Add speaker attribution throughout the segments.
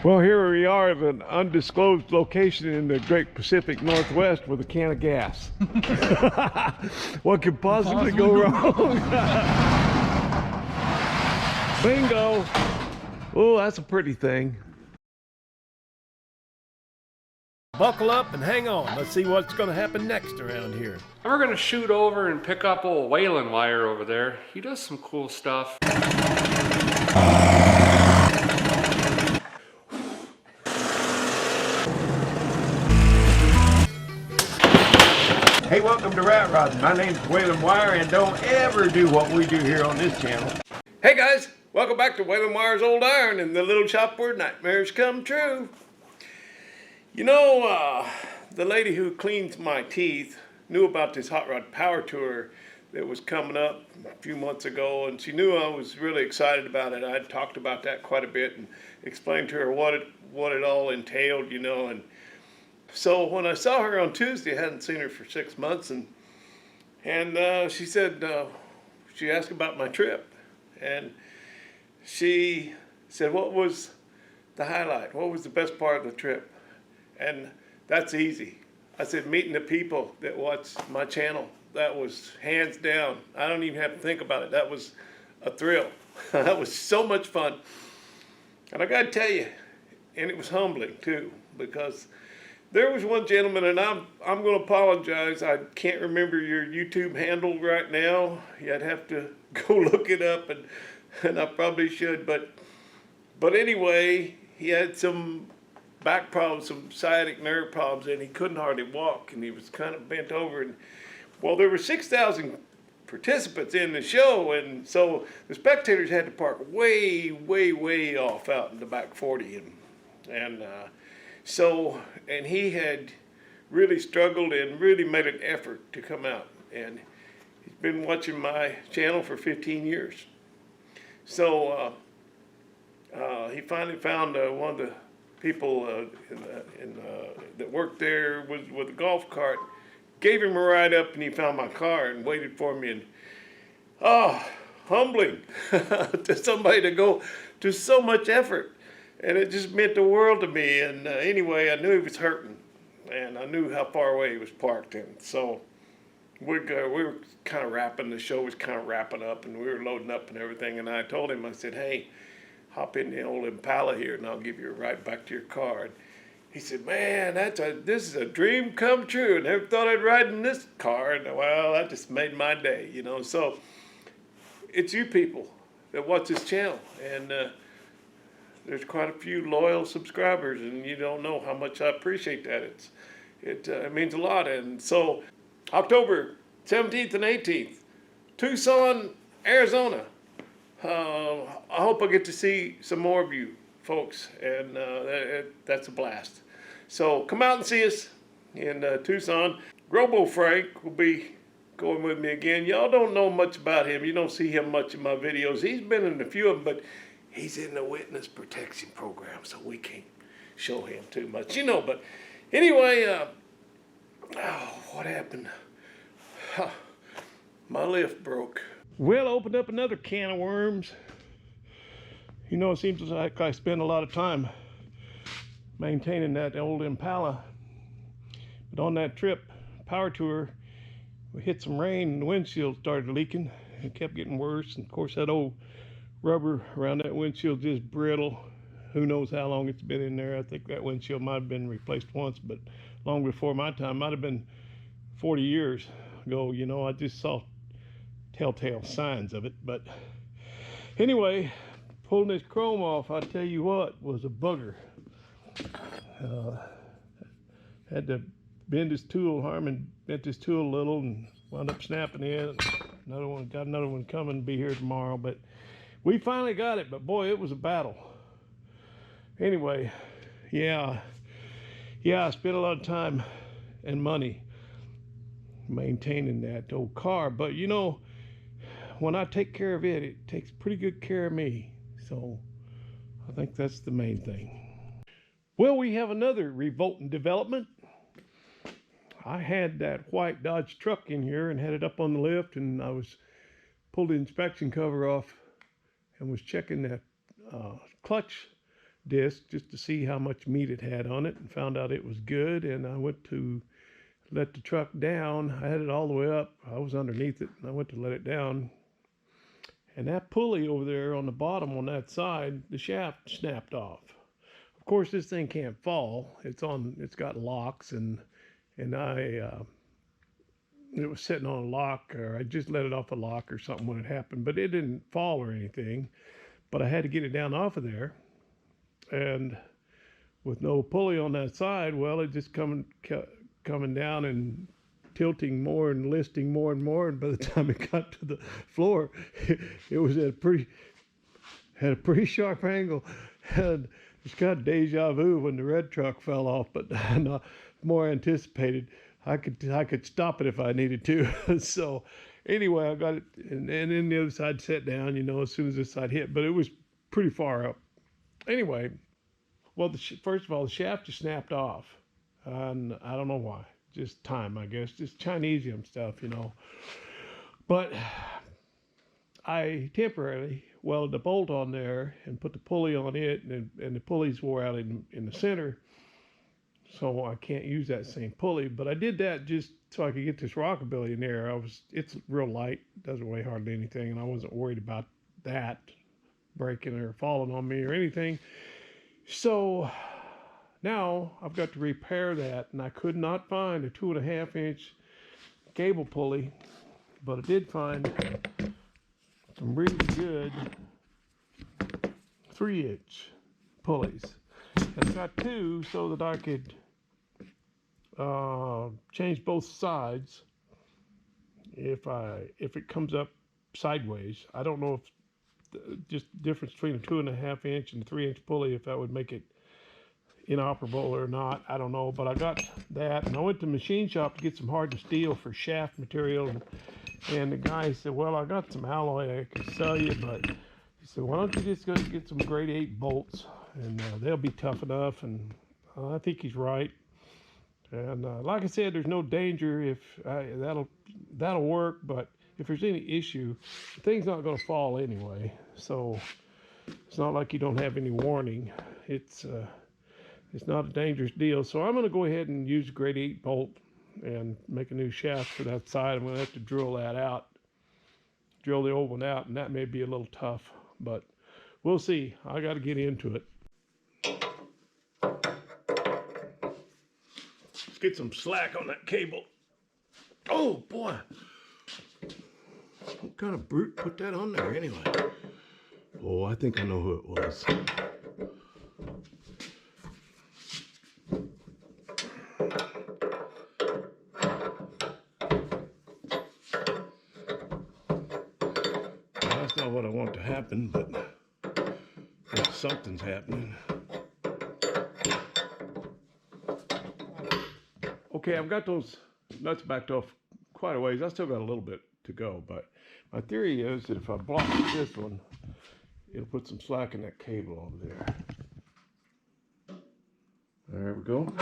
Speaker 1: Well, here we are at an undisclosed location in the Great Pacific Northwest with a can of gas. What could possibly go wrong? Bingo! Oh, that's a pretty thing. Buckle up and hang on. Let's see what's going to happen next around here.
Speaker 2: And we're going to shoot over and pick up old Waylon wire over there. He does some cool stuff.
Speaker 1: Hey, welcome to Rat Rodding. My name's Waylon Wire, and don't ever do what we do here on this channel. Hey guys, welcome back to Waylon Wire's Old Iron and the little shop where nightmares come true. You know, the lady who cleans my teeth knew about this hot rod power tour that was coming up a few months ago, and she knew I was really excited about it. I'd talked about that quite a bit and explained to her what it all entailed, you know. And so when I saw her on Tuesday, I hadn't seen her for 6 months, and she said, she asked about my trip, and she said, what was the highlight? What was the best part of the trip? And that's easy. I said, meeting the people that watch my channel. That was hands down. I don't even have to think about it. That was a thrill. That was so much fun. And I got to tell you, and it was humbling too, because there was one gentleman, and I'm going to apologize. I can't remember your YouTube handle right now. I'd have to go look it up, and I probably should. But anyway, he had some back problems, some sciatic nerve problems, and he couldn't hardly walk, and he was kind of bent over. And well, there were 6,000 participants in the show, and so the spectators had to park way, way, way off out in the back 40, and he had really struggled and really made an effort to come out, and he's been watching my channel for 15 years. So he finally found one of the people that worked there with a golf cart, gave him a ride up, and he found my car and waited for me. And humbling to somebody to go to so much effort, and it just meant the world to me. And anyway, I knew he was hurting, and I knew how far away he was parked, and so we were kind of wrapping, the show was kind of wrapping up, and we were loading up and everything. And I told him, I said, hey, hop in the old Impala here, and I'll give you a ride back to your car. And he said, man, this is a dream come true. I never thought I'd ride in this car. And well, that just made my day, you know. So it's you people that watch this channel, and there's quite a few loyal subscribers, and you don't know how much I appreciate that. It means a lot. And so October 17th and 18th, Tucson, Arizona. I hope I get to see some more of you folks, and that's a blast. So come out and see us in Tucson. Robo Frank will be going with me again. Y'all don't know much about him. You don't see him much in my videos. He's been in a few of them, but he's in the witness protection program, so we can't show him too much, you know. But anyway, what happened? My lift broke. We'll open up another can of worms. You know, it seems like I spend a lot of time maintaining that old Impala. But on that trip, power tour, we hit some rain and the windshield started leaking. It kept getting worse. And of course, that old rubber around that windshield is just brittle. Who knows how long it's been in there. I think that windshield might have been replaced once, but long before my time, might have been 40 years ago. You know, I just saw telltale signs of it. But anyway, pulling this chrome off, I tell you what, was a bugger. Had to bend his tool. Harmon bent his tool a little and wound up snapping in. Got another one coming to be here tomorrow, but we finally got it. But boy, it was a battle. Anyway, yeah, I spent a lot of time and money maintaining that old car, but you know, when I take care of it, it takes pretty good care of me. So I think that's the main thing. Well, we have another revolting development. I had that white Dodge truck in here and had it up on the lift, and I was pulled the inspection cover off and was checking that clutch disc just to see how much meat it had on it, and found out it was good. And I went to let the truck down. I had it all the way up. I was underneath it, and I went to let it down. And that pulley over there on the bottom on that side, the shaft snapped off. Of course, this thing can't fall. It's got locks, and it was sitting on a lock, or I just let it off a lock or something when it happened, but it didn't fall or anything. But I had to get it down off of there, and with no pulley on that side, well, it just coming down and tilting more and listing more and more, and by the time it got to the floor, it was at a pretty sharp angle. And it's got deja vu when the red truck fell off, but not more anticipated. I could stop it if I needed to. So anyway, I got it, and then the other side set down, you know, as soon as this side hit, but it was pretty far up. Anyway, well, first of all, the shaft just snapped off, and I don't know why. Just time, I guess. Just Chinesium stuff, you know. But I temporarily welded a bolt on there and put the pulley on it, and the pulleys wore out in the center, so I can't use that same pulley. But I did that just so I could get this rockabilly in there. It's real light, doesn't weigh hardly anything, and I wasn't worried about that breaking or falling on me or anything. So now I've got to repair that, and I could not find a 2.5-inch cable pulley, but I did find some really good 3-inch pulleys. And I got two so that I could change both sides if it comes up sideways. I don't know if just the difference between a 2.5-inch and a 3-inch pulley, if that would make it inoperable or not, I don't know. But I got that, and I went to the machine shop to get some hardened steel for shaft material, and the guy said, well, I got some alloy I could sell you, but he said, why don't you just go get some grade 8 bolts, and they'll be tough enough. And I think he's right. And like I said, there's no danger if that'll work, but if there's any issue, the thing's not going to fall anyway, so it's not like you don't have any warning. It's not a dangerous deal. So I'm going to go ahead and use a grade 8 bolt and make a new shaft for that side. I'm going to have to drill that out, drill the old one out, and that may be a little tough, but we'll see. I got to get into it. Let's get some slack on that cable. Oh boy, what kind of brute put that on there anyway? Oh, I think I know who it was. That's not what I want to happen, but something's happening. Okay, I've got those nuts backed off quite a ways. I still got a little bit to go, but my theory is that if I block this one, it'll put some slack in that cable over there. There we go.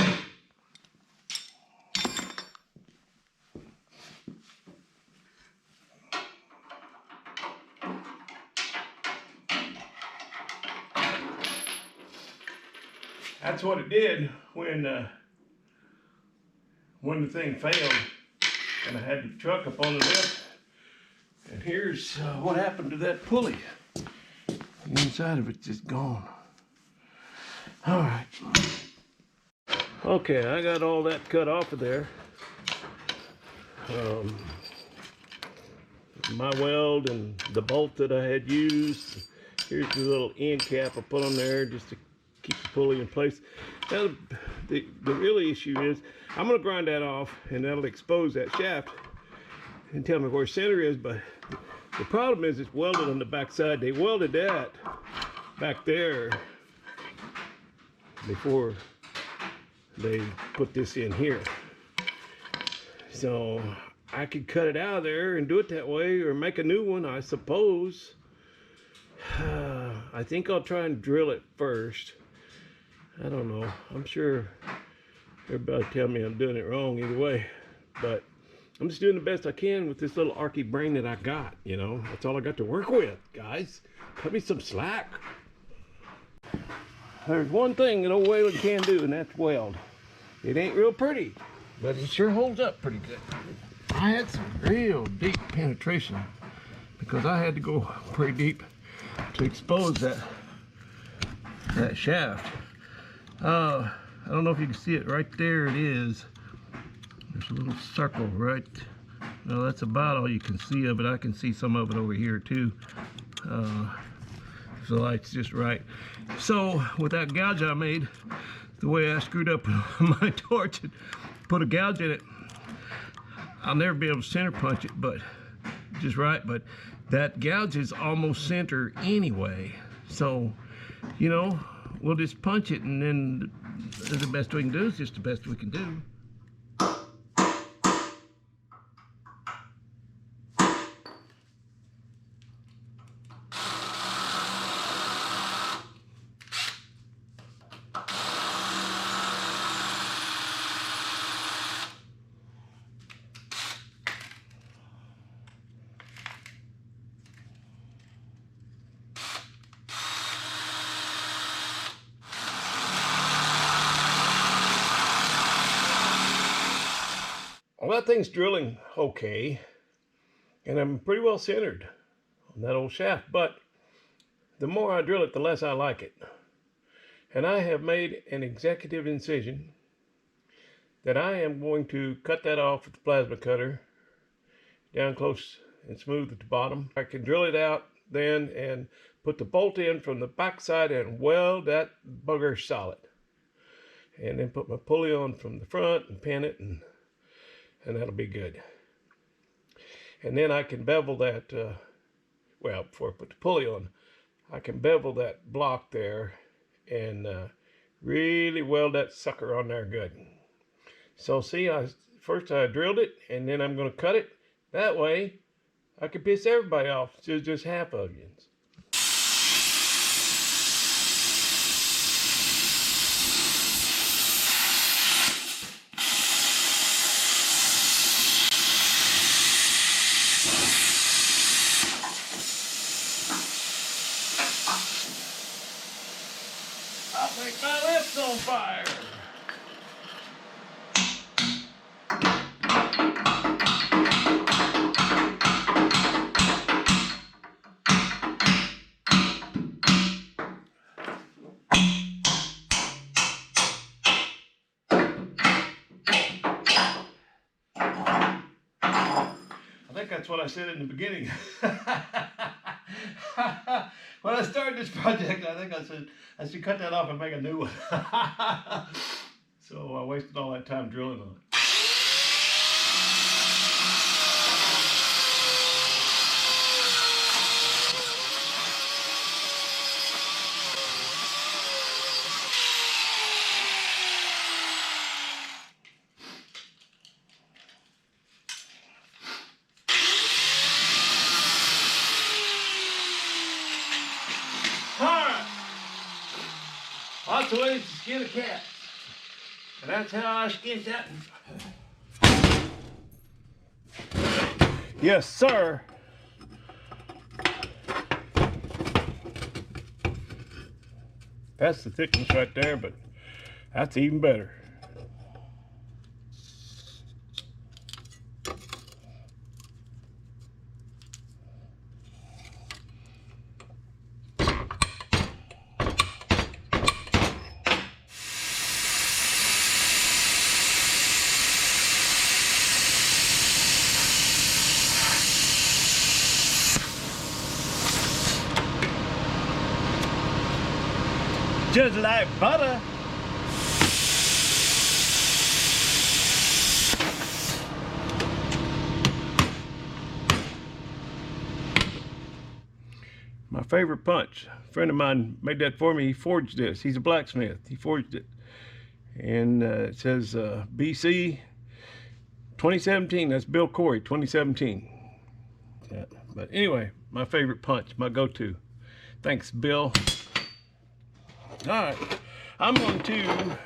Speaker 1: That's what it did when the thing failed and I had the truck up on the lift. And here's what happened to that pulley. The inside of it's just gone. All right. Okay, I got all that cut off of there. My weld and the bolt that I had used. Here's the little end cap I put on there just to keep the pulley in place. Now, the real issue is I'm going to grind that off, and that'll expose that shaft and tell me where center is. But the problem is it's welded on the back side. They welded that back there before they put this in here. So I could cut it out of there and do it that way, or make a new one, I suppose. I think I'll try and drill it first. I don't know. I'm sure everybody tell me I'm doing it wrong either way, but I'm just doing the best I can with this little archy brain that I got, you know. That's all I got to work with, guys. Cut me some slack. there's one thing that old Waylon can do, and that's weld. It ain't real pretty, but it sure holds up pretty good. I had some real deep penetration because I had to go pretty deep to expose that shaft. I don't know if you can see it right there. It is. There's a little circle right. Well, that's about all you can see of it. I can see some of it over here too. The light's just right. So with that gouge I made, the way I screwed up my torch and put a gouge in it, I'll never be able to center punch it, but just right. But that gouge is almost center anyway. So, you know, we'll just punch it, and then the best we can do is just the best we can do. Well, that thing's drilling okay, and I'm pretty well centered on that old shaft, but the more I drill it, the less I like it. And I have made an executive decision that I am going to cut that off with the plasma cutter down close and smooth at the bottom. I can drill it out then and put the bolt in from the back side and weld that bugger solid. And then put my pulley on from the front and pin it, and that'll be good. And then I can bevel that, well, before I put the pulley on, I can bevel that block there and really weld that sucker on there good. So see, first I drilled it, and then I'm going to cut it. That way, I can piss everybody off. It's just half onions. I think my lips on fire. I think that's what I said in the beginning. When I started this project, I think I said I should cut that off and make a new one. So I wasted all that time drilling on it. Lots of ways to skin a cat. And that's how I skinned that one. Yes, sir. That's the thickness right there, but that's even better. Just like butter. My favorite punch. A friend of mine made that for me. He forged this. He's a blacksmith. He forged it. And it says BC 2017. That's Bill Corey, 2017. Yeah. But anyway, my favorite punch, my go-to. Thanks, Bill. All right, I'm going to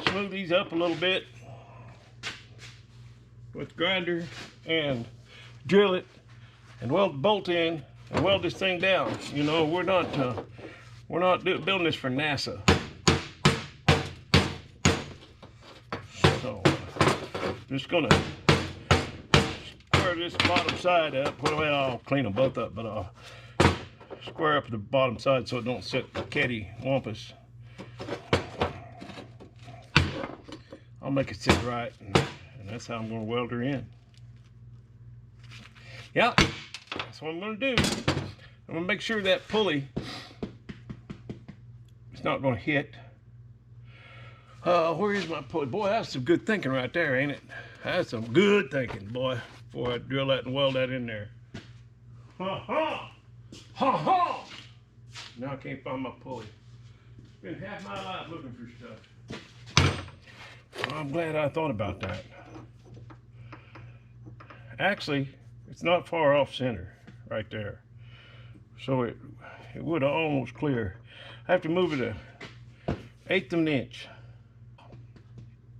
Speaker 1: smooth these up a little bit with the grinder and drill it and weld the bolt in and weld this thing down. You know, we're not We're not building this for NASA. So, just gonna square this bottom side up. Well, I'll clean them both up, but I'll square up the bottom side so it don't sit catty wampus. I'll make it sit right, and that's how I'm gonna weld her in. Yeah, that's what I'm gonna do. I'm gonna make sure that pulley is not gonna hit. Where is my pulley? Boy, that's some good thinking right there, ain't it? That's some good thinking, boy, before I drill that and weld that in there. Ha ha! Ha ha! Now I can't find my pulley. Spent half my life looking for stuff. Well, I'm glad I thought about that. Actually, it's not far off center, right there. So it would almost clear. I have to move it 1/8 of an inch.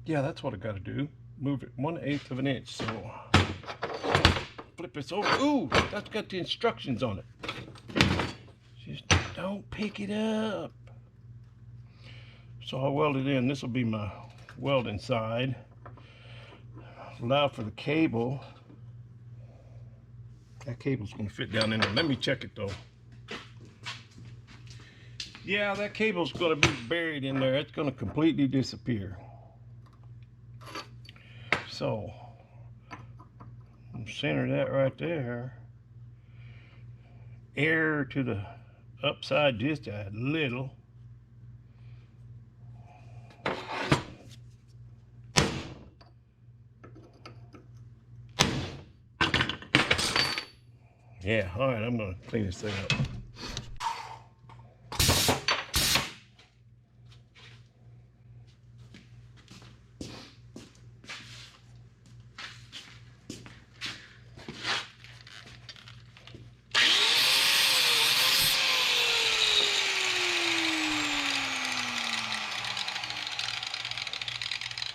Speaker 1: Yeah, that's what I got to do. Move it 1/8 of an inch. So flip this over. Ooh, that's got the instructions on it. Just don't pick it up. So I'll weld it in. This will be my welding side. Allow for the cable. That cable's gonna fit down in there. Let me check it though. Yeah, that cable's gonna be buried in there. It's gonna completely disappear. So, center that right there. Air to the upside just a little. Yeah, all right, I'm gonna clean this thing up.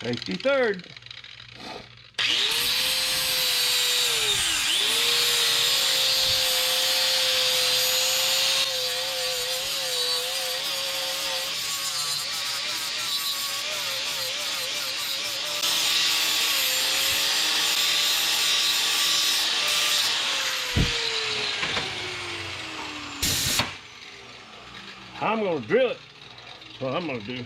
Speaker 1: Safety third. I'm gonna drill it. That's what I'm gonna do.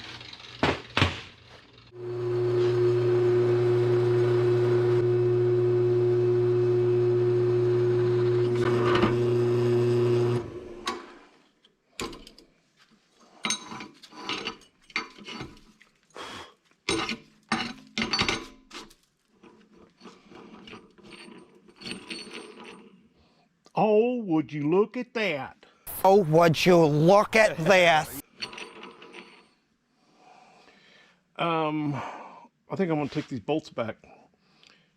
Speaker 1: Oh, would you look at that?
Speaker 3: Oh, would you look at this?
Speaker 1: I think I'm gonna take these bolts back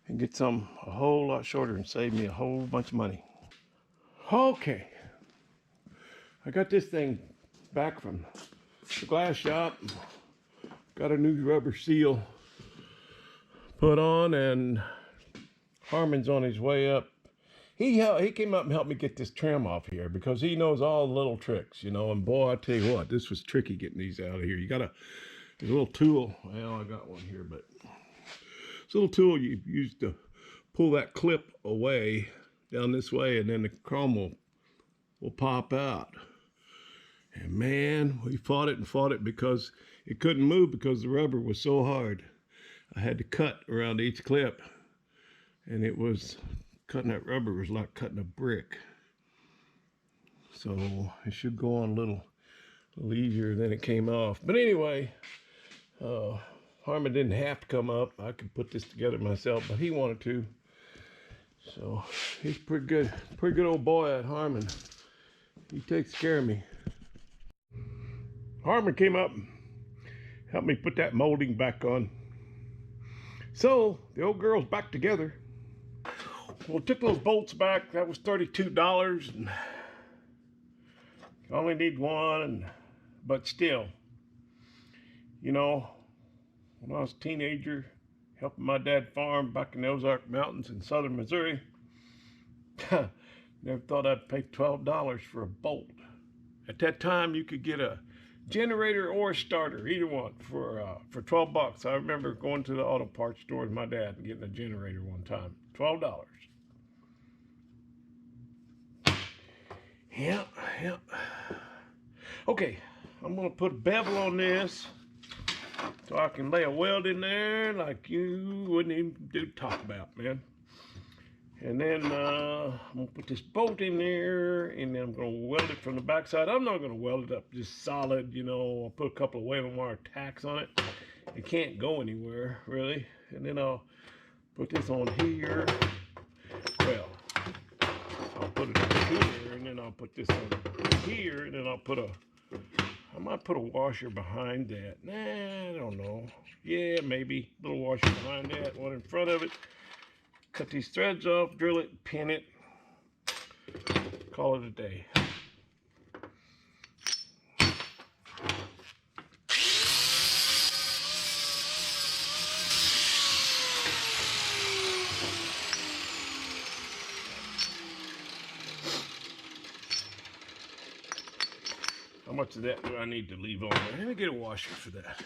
Speaker 1: and get some a whole lot shorter and save me a whole bunch of money. Okay, I got this thing back from the glass shop. Got a new rubber seal put on, and Harmon's on his way up. He came up and helped me get this trim off here because he knows all the little tricks, you know. And boy, I tell you what, this was tricky getting these out of here. You gotta, there's a little tool. Well, I got one here, but it's a little tool you use to pull that clip away down this way, and then the chrome will pop out. And man, we fought it because it couldn't move because the rubber was so hard. I had to cut around each clip, and it was cutting that rubber was like cutting a brick. So it should go on a little easier than it came off. But anyway, Harmon didn't have to come up. I could put this together myself, but he wanted to. So he's pretty good old boy at Harmon. He takes care of me. Harmon came up and helped me put that molding back on. So the old girl's back together. Well, took those bolts back. That was $32, and you only need one. But still, you know, when I was a teenager, helping my dad farm back in the Ozark Mountains in southern Missouri, never thought I'd pay $12 for a bolt. At that time, you could get a generator or a starter, either one, for 12 bucks. I remember going to the auto parts store with my dad and getting a generator one time. $12. Yep. Okay, I'm gonna put a bevel on this so I can lay a weld in there like you wouldn't even talk about, man. And then I'm gonna put this bolt in there, and then I'm gonna weld it from the backside. I'm not gonna weld it up just solid, you know. I'll put a couple of whaling wire tacks on it. It can't go anywhere, really. And then I'll put this on here. Well, I'll put it on here, and then I'll put this on here, and then I might put a washer behind that. Nah, I don't know. Yeah, maybe. A little washer behind that, one in front of it. Cut these threads off, drill it, pin it, call it a day. How much of that do I need to leave on there? Let me get a washer for that.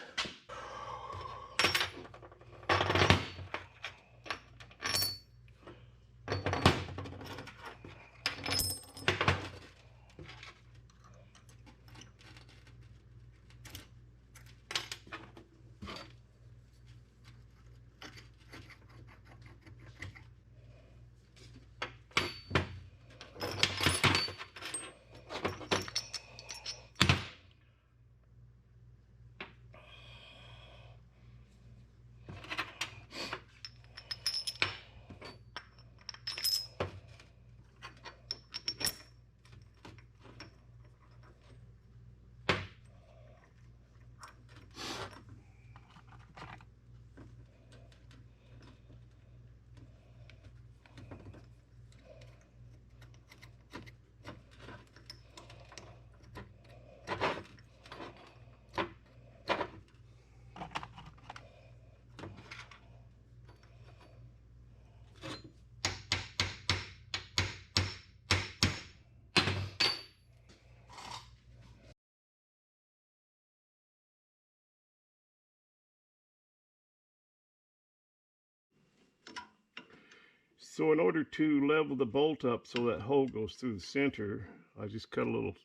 Speaker 1: So in order to level the bolt up so that hole goes through the center, I just cut a little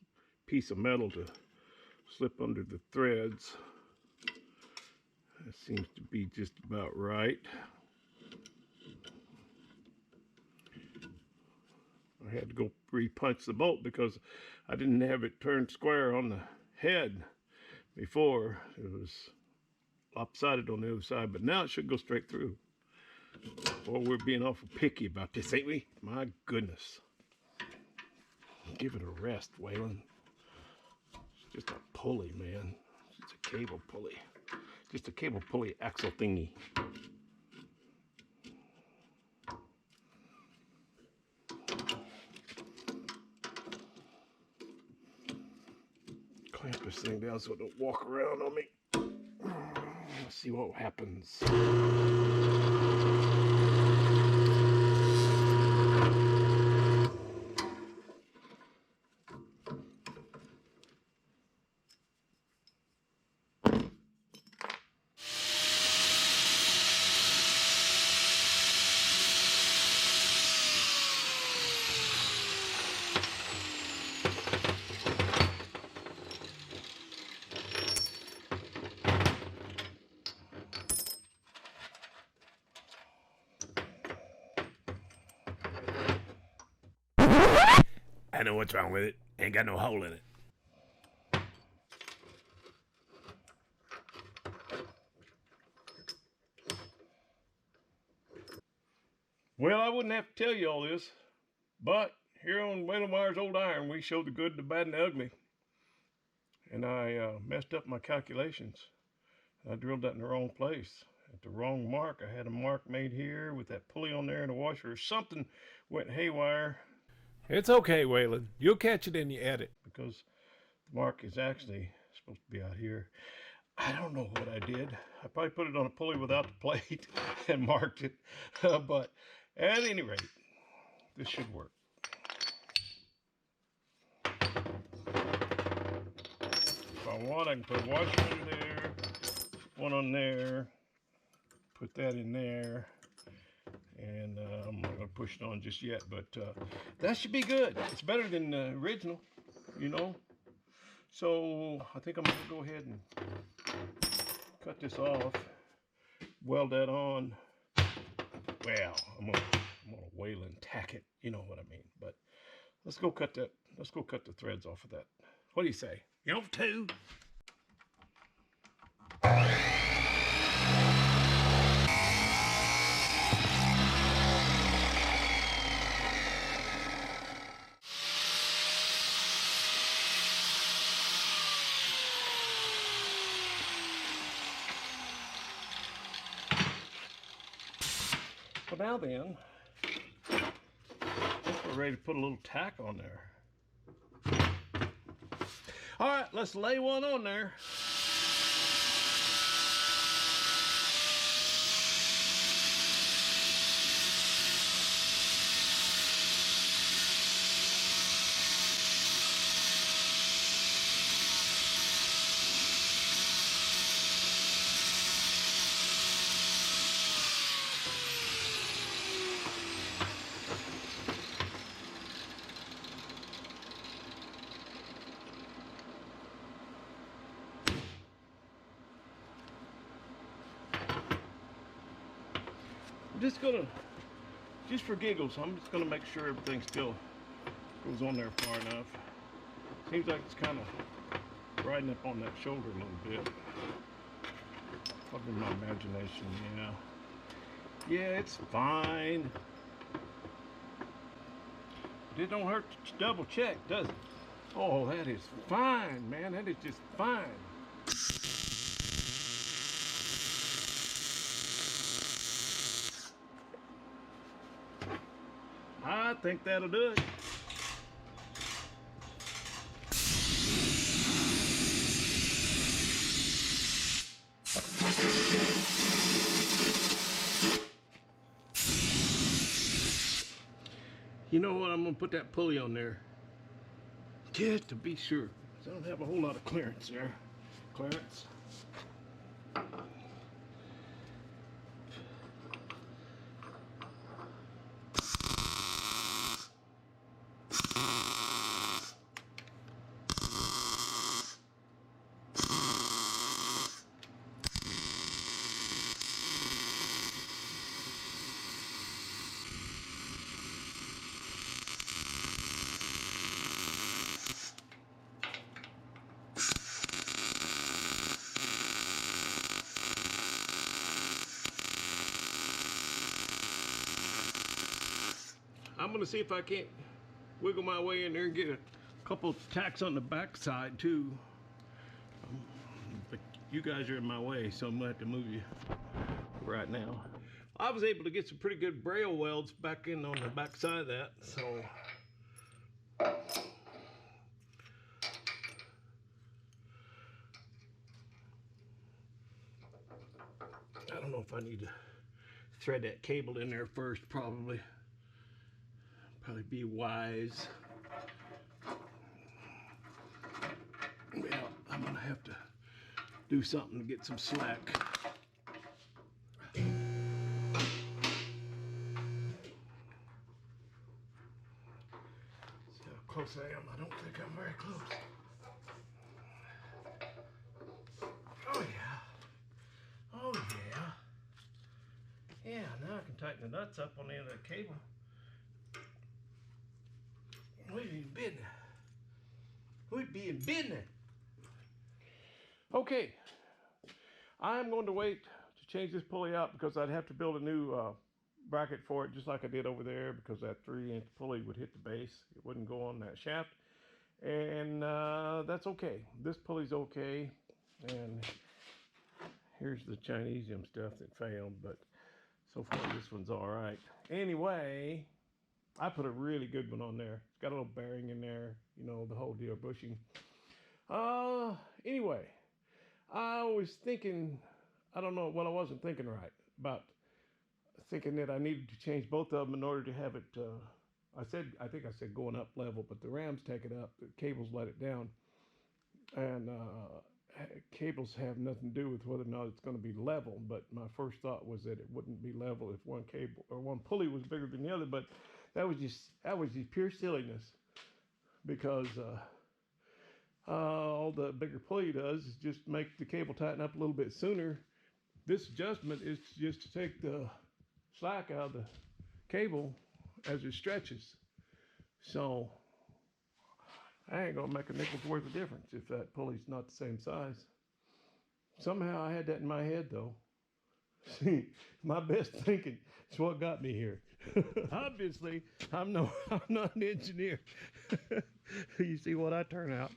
Speaker 1: piece of metal to slip under the threads. That seems to be just about right. I had to go re-punch the bolt because I didn't have it turned square on the head before. It was lopsided on the other side, but now it should go straight through. Well, we're being awful picky about this, ain't we? My goodness. Give it a rest, Waylon. It's just a pulley, man. It's a cable pulley. Just a cable pulley axle thingy. Clamp this thing down so it don't walk around on me. Let's see what happens. I know what's wrong with it. Ain't got no hole in it. Well, I wouldn't have to tell you all this, but here on Whalen Wire's Old Iron, we show the good, the bad, and the ugly. And I messed up my calculations. I drilled that in the wrong place, at the wrong mark. I had a mark made here with that pulley on there and a washer. Something went haywire. It's okay, Waylon. You'll catch it in the edit. Because the mark is actually supposed to be out here. I don't know what I did. I probably put it on a pulley without the plate and marked it. But at any rate, this should work. I want, I can put a washer under there, one on there, put that in there, and I'm not going to push it on just yet, but that should be good. It's better than the original, you know. So I think I'm going to go ahead and cut this off, weld that on. Well, I'm gonna whale and tack it, you know what I mean. But let's go cut that. Let's go cut the threads off of that. What do you say? You know, two. Well, now then, we're ready to put a little tack on there. All right, let's lay one on there. Just for giggles, I'm just gonna make sure everything still goes on there far enough. Seems like it's kind of riding up on that shoulder a little bit. Probably my imagination, yeah. Yeah, it's fine. It don't hurt to double check, does it? Oh, that is fine, man. That is just fine. I think that'll do it. You know what? I'm gonna put that pulley on there just to be sure. I don't have a whole lot of clearance there. Clearance. I'm gonna see if I can't wiggle my way in there and get a couple tacks on the back side too. But you guys are in my way, so I'm gonna have to move you right now. I was able to get some pretty good braille welds back in on the back side of that, so I don't know if I need to thread that cable in there first, probably be wise. Well, I'm gonna have to do something to get some slack. See how close I am. I don't think I'm very close. Oh yeah. Oh yeah. Yeah, now I can tighten the nuts up on the end of the cable. We'd be in business. We'd be in business. Okay, I'm going to wait to change this pulley out because I'd have to build a new bracket for it, just like I did over there, because that 3-inch pulley would hit the base. It wouldn't go on that shaft, and that's okay. This pulley's okay, and here's the CHINESIUM stuff that failed, but so far this one's all right. Anyway, I put a really good one on there. It's got a little bearing in there, you know, the whole deal, bushing. Anyway, I was thinking, I don't know, well, I wasn't thinking right about thinking that I needed to change both of them in order to have it, I think I said going up level, but the rams take it up, the cables let it down. and cables have nothing to do with whether or not it's going to be level. But my first thought was that it wouldn't be level if one cable or one pulley was bigger than the other. But that was just pure silliness, because all the bigger pulley does is just make the cable tighten up a little bit sooner. This adjustment is just to take the slack out of the cable as it stretches. So I ain't gonna make a nickel's worth of difference if that pulley's not the same size. Somehow I had that in my head though. See, my best thinking is what got me here. Obviously, I'm not an engineer. You see what I turn out.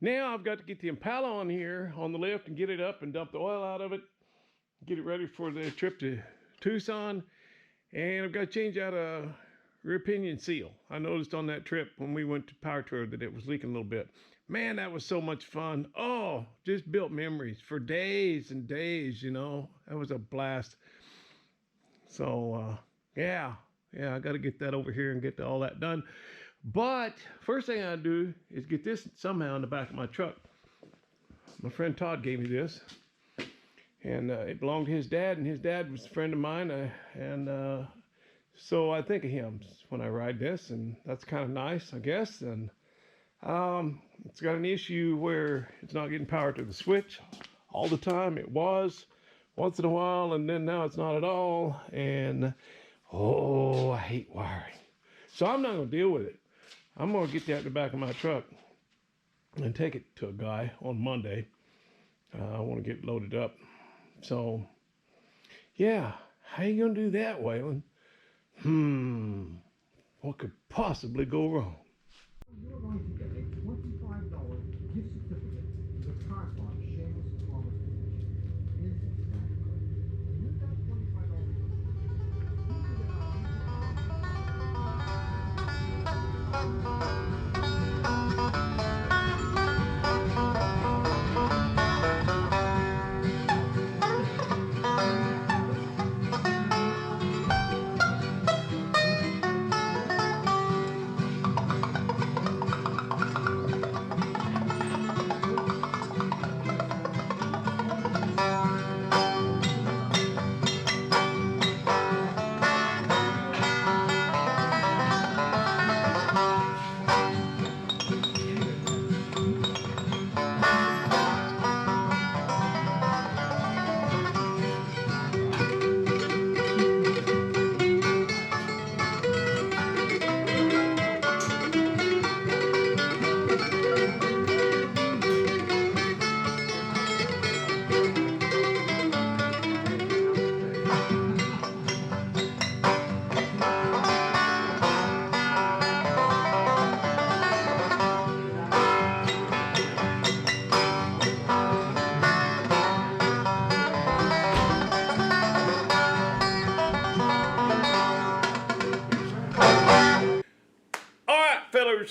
Speaker 1: Now I've got to get the Impala on here on the lift and get it up and dump the oil out of it. Get it ready for the trip to Tucson. And I've got to change out a rear pinion seal. I noticed on that trip when we went to Power Tour that it was leaking a little bit. Man, that was so much fun. Oh, just built memories for days and days, you know. That was a blast. So, yeah, I got to get that over here and get all that done. But first thing I do is get this somehow in the back of my truck. My friend Todd gave me this, and it belonged to his dad, and his dad was a friend of mine, and so I think of him when I ride this, and that's kind of nice, I guess. And it's got an issue where it's not getting power to the switch all the time. It was once in a while, and then now it's not at all. And oh, I hate wiring. So I'm not going to deal with it. I'm going to get that in the back of my truck and take it to a guy on Monday. I want to get loaded up. So, yeah, how you going to do that, Waylon? What could possibly go wrong?
Speaker 4: You're going to get a $25 gift certificate to the car spot Seamus Thomas Beach. Is that correct? With that $25, you can get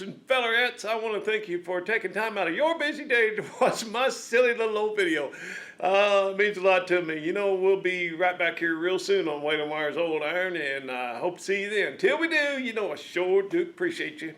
Speaker 1: And fellerettes, I want to thank you for taking time out of your busy day to watch my silly little old video. It means a lot to me. You know, we'll be right back here real soon on Waylon Wire's Old Iron, and I hope to see you then. Till we do, you know I sure do appreciate you.